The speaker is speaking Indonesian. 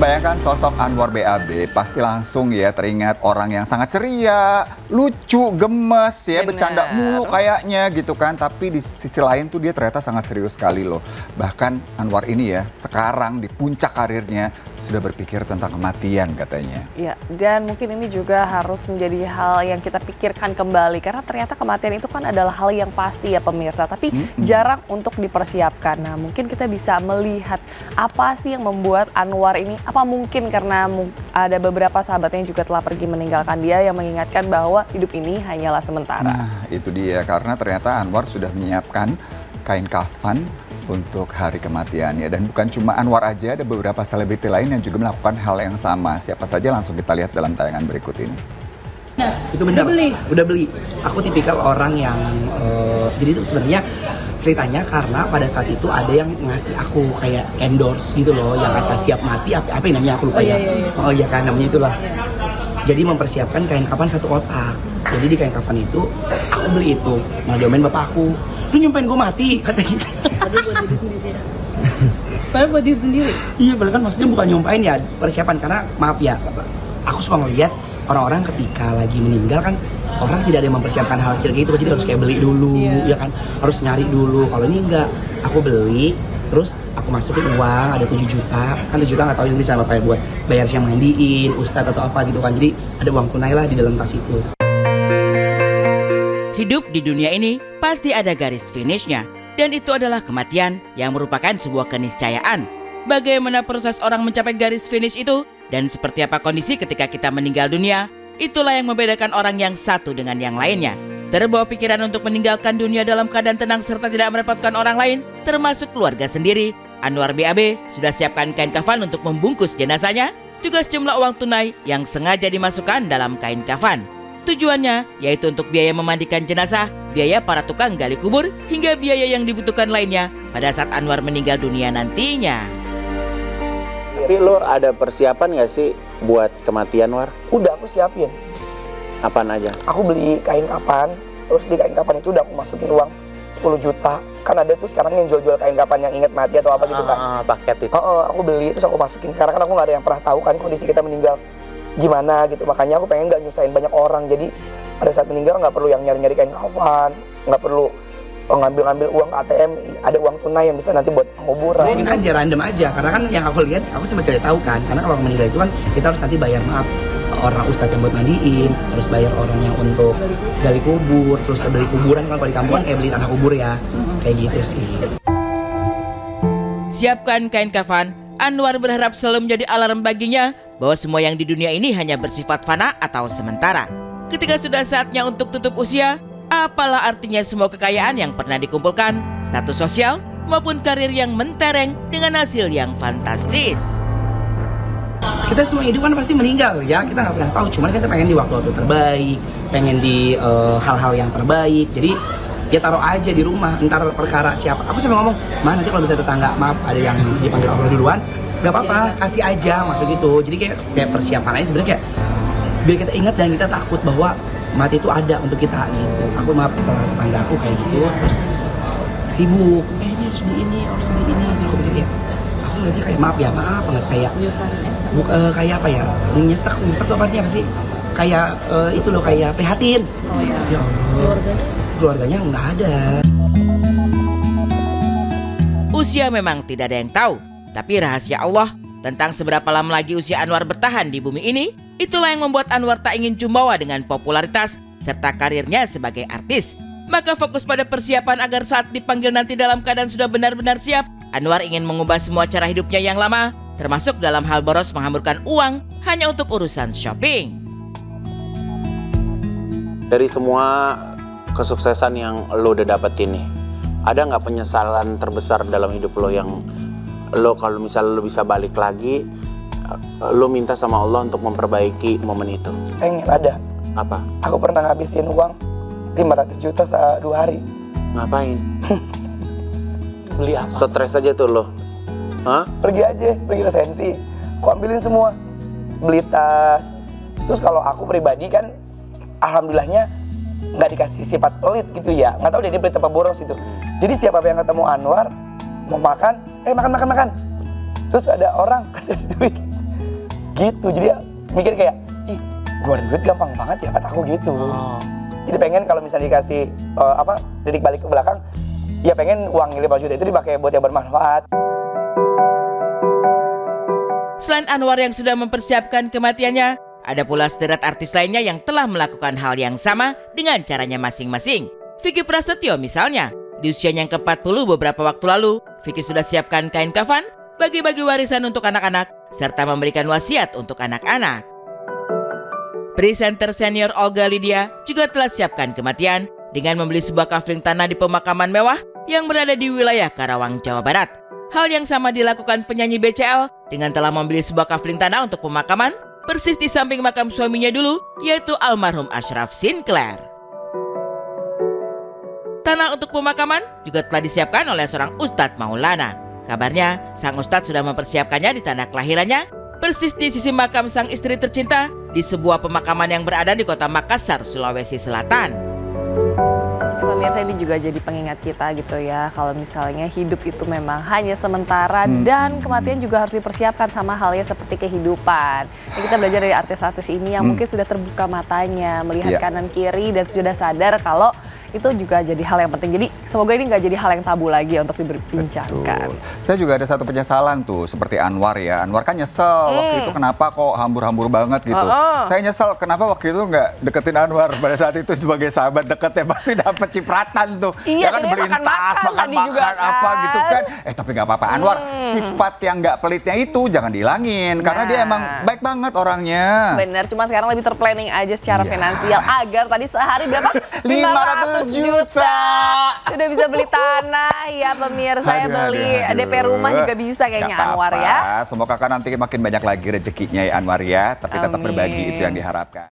Membayangkan sosok Anwar BAB pasti langsung ya teringat orang yang sangat ceria, lucu, gemes ya, bercanda mulu kayaknya gitu kan. Tapi di sisi lain tuh dia ternyata sangat serius sekali loh. Bahkan Anwar ini ya sekarang di puncak karirnya sudah berpikir tentang kematian katanya. Ya, dan mungkin ini juga harus menjadi hal yang kita pikirkan kembali. Karena ternyata kematian itu kan adalah hal yang pasti ya pemirsa. Tapi jarang untuk dipersiapkan. Nah mungkin kita bisa melihat apa sih yang membuat Anwar ini, apa mungkin karena ada beberapa sahabatnya yang juga telah pergi meninggalkan dia yang mengingatkan bahwa hidup ini hanyalah sementara. Nah itu dia, karena ternyata Anwar sudah menyiapkan kain kafan untuk hari kematiannya. Dan bukan cuma Anwar aja, ada beberapa selebriti lain yang juga melakukan hal yang sama. Siapa saja langsung kita lihat dalam tayangan berikut ini. Nah, itu benar, udah beli. Aku tipikal orang yang, jadi itu sebenarnya ceritanya karena pada saat itu ada yang ngasih aku kayak endorse gitu loh, yang kata siap mati, apa yang namanya aku lupa ya. Oh iya kan, namanya itulah. Jadi mempersiapkan kain kafan 1 kotak. Jadi di kain kafan itu, aku beli itu. Malah diomelin bapak aku, lu nyumpain gue mati, kata gitu. Padahal buat diri sendiri ya? Padahal buat diri sendiri? Iya, padahal kan maksudnya bukan nyumpain ya, persiapan. Karena maaf ya, aku suka ngeliat orang-orang ketika lagi meninggal kan, orang tidak ada yang mempersiapkan hal kecil gitu, jadi harus kayak beli dulu, ya kan, harus nyari dulu. Kalau ini enggak, aku beli, terus aku masukin uang, ada 7 juta, kan 7 juta nggak tahu yang bisa apa ya, buat bayar siang mandiin, ustadz atau apa gitu kan, jadi ada uang tunai lah di dalam tas itu. Hidup di dunia ini pasti ada garis finishnya, dan itu adalah kematian yang merupakan sebuah keniscayaan. Bagaimana proses orang mencapai garis finish itu, dan seperti apa kondisi ketika kita meninggal dunia, itulah yang membedakan orang yang satu dengan yang lainnya. Terbawa pikiran untuk meninggalkan dunia dalam keadaan tenang serta tidak merepotkan orang lain, termasuk keluarga sendiri, Anwar BAB sudah siapkan kain kafan untuk membungkus jenazahnya, juga sejumlah uang tunai yang sengaja dimasukkan dalam kain kafan. Tujuannya yaitu untuk biaya memandikan jenazah, biaya para tukang gali kubur, hingga biaya yang dibutuhkan lainnya pada saat Anwar meninggal dunia nantinya. Tapi lo ada persiapan gak sih buat kematian, War? Udah aku siapin. Apaan aja? Aku beli kain kafan, terus di kain kafan itu udah aku masukin uang 10 juta. Kan ada tuh sekarang yang jual-jual kain kafan yang ingat mati atau apa gitu kan. Paket itu. Aku beli, terus aku masukin. Karena kan aku gak ada yang pernah tahu kan kondisi kita meninggal gimana gitu. Makanya aku pengen gak nyusahin banyak orang. Jadi pada saat meninggal gak perlu yang nyari-nyari kain kafan, gak perlu ngambil uang ke ATM, ada uang tunai yang bisa nanti buat penguburan. Masukin aja, random aja, karena kan yang aku lihat, aku sempat cari tahu kan, karena kalau meninggal itu kan kita harus nanti bayar orang ustadz yang buat mandiin, terus bayar orang yang untuk gali kubur, terus beli kuburan. Kalau di kampung kan kayak beli tanah kubur ya, kayak gitu sih. Siapkan kain kafan, Anwar berharap selalu menjadi alarm baginya bahwa semua yang di dunia ini hanya bersifat fana atau sementara. Ketika sudah saatnya untuk tutup usia, apalah artinya semua kekayaan yang pernah dikumpulkan, status sosial, maupun karir yang mentereng dengan hasil yang fantastis. Kita semua hidup kan pasti meninggal ya, kita nggak pernah tahu. Cuman kita pengen di waktu-waktu terbaik, pengen di hal-hal yang terbaik. Jadi ya taruh aja di rumah, entar perkara siapa. Aku sampai ngomong, "Ma, nanti kalau bisa tetangga, maaf ada yang dipanggil Allah duluan, nggak apa-apa, kasih aja," masuk gitu. Jadi kayak persiapan aja sebenarnya, kayak biar kita ingat dan kita takut bahwa mati itu ada untuk kita gitu. Aku maaf tetangga aku kayak gitu, terus sibuk, ini harus beli ini, harus beli ini. Aku pikir ya, aku ngeliatnya kayak maaf banget, kayak kayak apa ya, nyesek tuh artinya apa sih? Kayak itu loh, kayak prihatin. Oh ya. Ya Allah, keluarganya nggak ada. Usia memang tidak ada yang tahu, tapi rahasia Allah tentang seberapa lama lagi usia Anwar bertahan di bumi ini, itulah yang membuat Anwar tak ingin jumawa dengan popularitas serta karirnya sebagai artis. Maka fokus pada persiapan agar saat dipanggil nanti dalam keadaan sudah benar-benar siap. Anwar ingin mengubah semua cara hidupnya yang lama, termasuk dalam hal boros menghamburkan uang hanya untuk urusan shopping. Dari semua kesuksesan yang lo udah dapetin nih, ada nggak penyesalan terbesar dalam hidup lo yang lo kalau misalnya lo bisa balik lagi, lo minta sama Allah untuk memperbaiki momen itu? Pengen ada. Apa? Aku pernah ngabisin uang 500 juta 2 hari. Ngapain? Beli apa? Stres aja tuh lo. Hah? Pergi resensi. Aku ambilin semua. Beli tas. Terus kalau aku pribadi kan, alhamdulillahnya nggak dikasih sifat pelit gitu ya. Nggak tahu dia pelit apa boros itu. Jadi setiap apa yang ketemu Anwar, mau makan, makan. Terus ada orang kasih duit. gitu. Jadi ya mikir kayak, ih keluarin duit gampang banget ya kata aku gitu. Jadi pengen kalau misalnya dikasih titik balik ke belakang, ya pengen uang 5 juta itu dipakai buat yang bermanfaat. Selain Anwar yang sudah mempersiapkan kematiannya, ada pula sederet artis lainnya yang telah melakukan hal yang sama dengan caranya masing-masing. Vicky Prasetyo misalnya, di usianya yang ke-40 beberapa waktu lalu, Vicky sudah siapkan kain kafan, bagi-bagi warisan untuk anak-anak, serta memberikan wasiat untuk anak-anak. Presenter senior Olga Lydia juga telah siapkan kematian dengan membeli sebuah kafling tanah di pemakaman mewah yang berada di wilayah Karawang, Jawa Barat. Hal yang sama dilakukan penyanyi BCL dengan telah membeli sebuah kafling tanah untuk pemakaman persis di samping makam suaminya dulu, yaitu almarhum Ashraf Sinclair. Tanah untuk pemakaman juga telah disiapkan oleh seorang Ustadz Maulana. Kabarnya, sang Ustadz sudah mempersiapkannya di tanah kelahirannya, persis di sisi makam sang istri tercinta di sebuah pemakaman yang berada di kota Makassar, Sulawesi Selatan. Pemirsa, ini juga jadi pengingat kita gitu ya, kalau misalnya hidup itu memang hanya sementara dan kematian juga harus dipersiapkan sama halnya seperti kehidupan. Nah, kita belajar dari artis-artis ini yang mungkin sudah terbuka matanya, melihat kanan kiri dan sudah sadar kalau itu juga jadi hal yang penting. Jadi semoga ini nggak jadi hal yang tabu lagi untuk diperbincangkan. Betul. Saya juga ada satu penyesalan tuh, seperti Anwar ya. Anwar kan nyesel waktu itu kenapa kok hambur-hambur banget gitu. Saya nyesel kenapa waktu itu nggak deketin Anwar pada saat itu sebagai sahabat deketnya, pasti dapet cipratan tuh. Iya, ya kan beliin tas, makan apa gitu kan. Tapi nggak apa-apa. Anwar, sifat yang nggak pelitnya itu jangan dihilangin. Karena dia emang baik banget orangnya. Bener, cuma sekarang lebih terplanning aja secara finansial agar tadi sehari berapa? 500 juta. Sudah bisa beli tanah ya pemirsa, ya beli DP rumah juga bisa kayaknya Anwar ya. Semoga kan nanti makin banyak lagi rezekinya ya Anwar ya, tapi tetap berbagi itu yang diharapkan.